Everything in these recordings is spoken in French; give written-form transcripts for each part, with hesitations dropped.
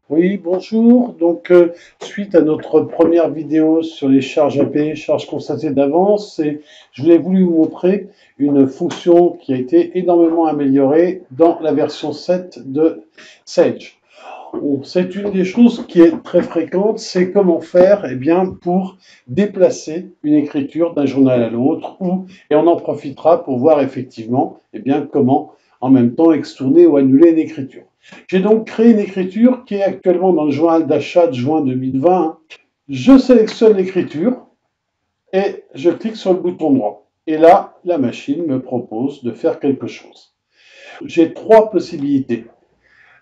Oui, bonjour. Suite à notre première vidéo sur les charges à payer, charges constatées d'avance, je voulais voulu vous montrer une fonction qui a été énormément améliorée dans la version 7 de Sage. Bon, c'est une des choses qui est très fréquente, c'est comment faire pour déplacer une écriture d'un journal à l'autre, et on en profitera pour voir effectivement comment en même temps extourner ou annuler une écriture. J'ai donc créé une écriture qui est actuellement dans le journal d'achat de juin 2020. Je sélectionne l'écriture et je clique sur le bouton droit. Et là, la machine me propose de faire quelque chose. J'ai trois possibilités.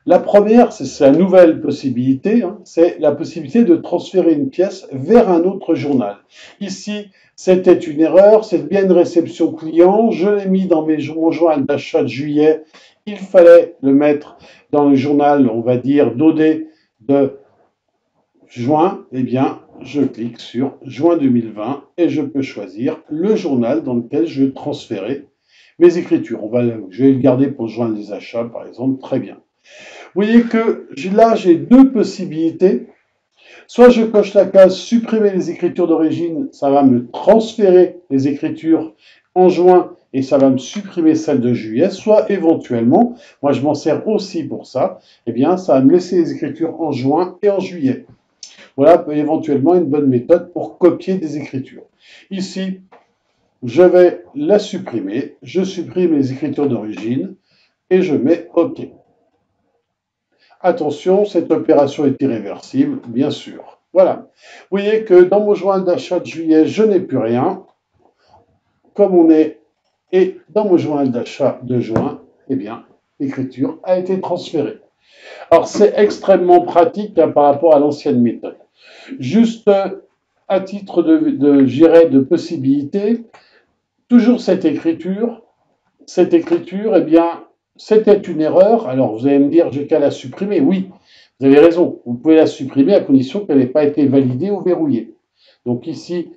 La première, c'est la nouvelle possibilité, c'est la possibilité de transférer une pièce vers un autre journal. Ici, c'était une erreur, c'est bien une réception client, je l'ai mis dans mon journal d'achat de juillet, il fallait le mettre dans le journal, on va dire, d'OD de juin, je clique sur juin 2020 et je peux choisir le journal dans lequel je vais transférer mes écritures. Je vais le garder pour le journal des achats, par exemple, très bien. Vous voyez que là, j'ai deux possibilités. Soit je coche la case supprimer les écritures d'origine, ça va me transférer les écritures en juin et ça va me supprimer celles de juillet. Soit éventuellement, moi je m'en sers aussi pour ça, ça va me laisser les écritures en juin et en juillet. Voilà éventuellement une bonne méthode pour copier des écritures. Ici, je vais la supprimer, je supprime les écritures d'origine et je mets OK. Attention, cette opération est irréversible, bien sûr. Voilà. Vous voyez que dans mon journal d'achat de juillet, je n'ai plus rien. Comme on est, et dans mon journal d'achat de juin, l'écriture a été transférée. Alors, c'est extrêmement pratique par rapport à l'ancienne méthode. Juste à titre de possibilité, toujours cette écriture, c'était une erreur. Alors, vous allez me dire, j'ai qu'à la supprimer. Oui, vous avez raison. Vous pouvez la supprimer à condition qu'elle n'ait pas été validée ou verrouillée. Donc ici,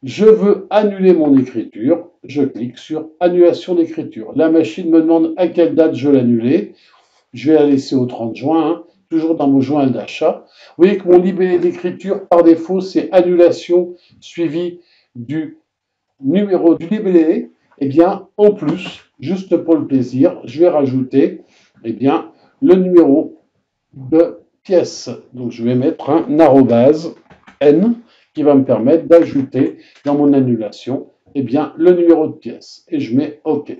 je veux annuler mon écriture. Je clique sur annulation d'écriture. La machine me demande à quelle date je l'annulais. Je vais la laisser au 30 juin, toujours dans mon journal d'achat. Vous voyez que mon libellé d'écriture, par défaut, c'est annulation suivi du numéro du libellé. En plus, juste pour le plaisir, je vais rajouter le numéro de pièce. Donc, je vais mettre un arrobase n qui va me permettre d'ajouter dans mon annulation le numéro de pièce. Et je mets OK.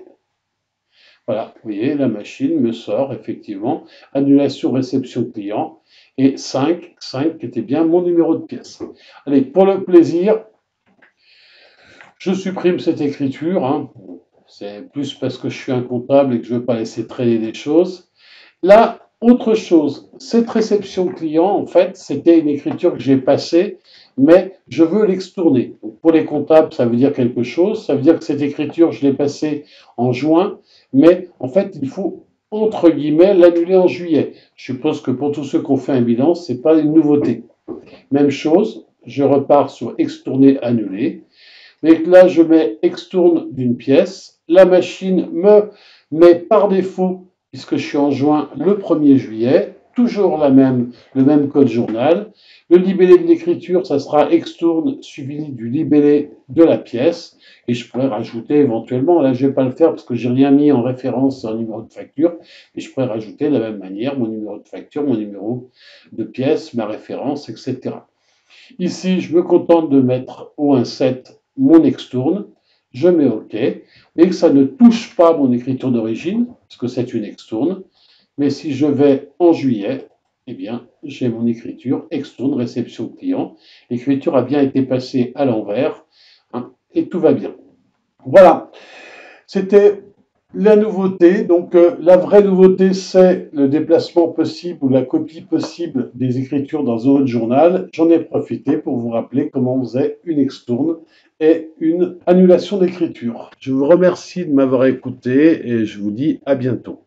Voilà, vous voyez, la machine me sort effectivement annulation réception client et 5 qui était bien mon numéro de pièce. Allez, pour le plaisir, je supprime cette écriture. C'est plus parce que je suis un comptable et que je ne veux pas laisser traîner des choses. Là, autre chose, cette réception client, en fait, c'était une écriture que j'ai passée, mais je veux l'extourner. Pour les comptables, ça veut dire quelque chose. Ça veut dire que cette écriture, je l'ai passée en juin, mais en fait, il faut, entre guillemets, l'annuler en juillet. Je suppose que pour tous ceux qui ont fait un bilan, ce n'est pas une nouveauté. Même chose, je repars sur extourner, annuler. Mais là, je mets extourne d'une pièce. La machine me met par défaut, puisque je suis en juin, le 1er juillet, toujours le même code journal. Le libellé de l'écriture, ça sera extourne suivi du libellé de la pièce. Et je pourrais rajouter éventuellement, là je ne vais pas le faire parce que j'ai rien mis en référence en numéro de facture, mais je pourrais rajouter de la même manière mon numéro de facture, mon numéro de pièce, ma référence, etc. Ici, je me contente de mettre au 1.7 mon extourne, je mets OK, et que ça ne touche pas mon écriture d'origine, parce que c'est une extourne, mais si je vais en juillet, j'ai mon écriture extourne réception client. L'écriture a bien été passée à l'envers, et tout va bien. Voilà, c'était la nouveauté. Donc, la vraie nouveauté, c'est le déplacement possible ou la copie possible des écritures dans un autre journal. J'en ai profité pour vous rappeler comment on faisait une extourne et une annulation d'écriture. Je vous remercie de m'avoir écouté et je vous dis à bientôt.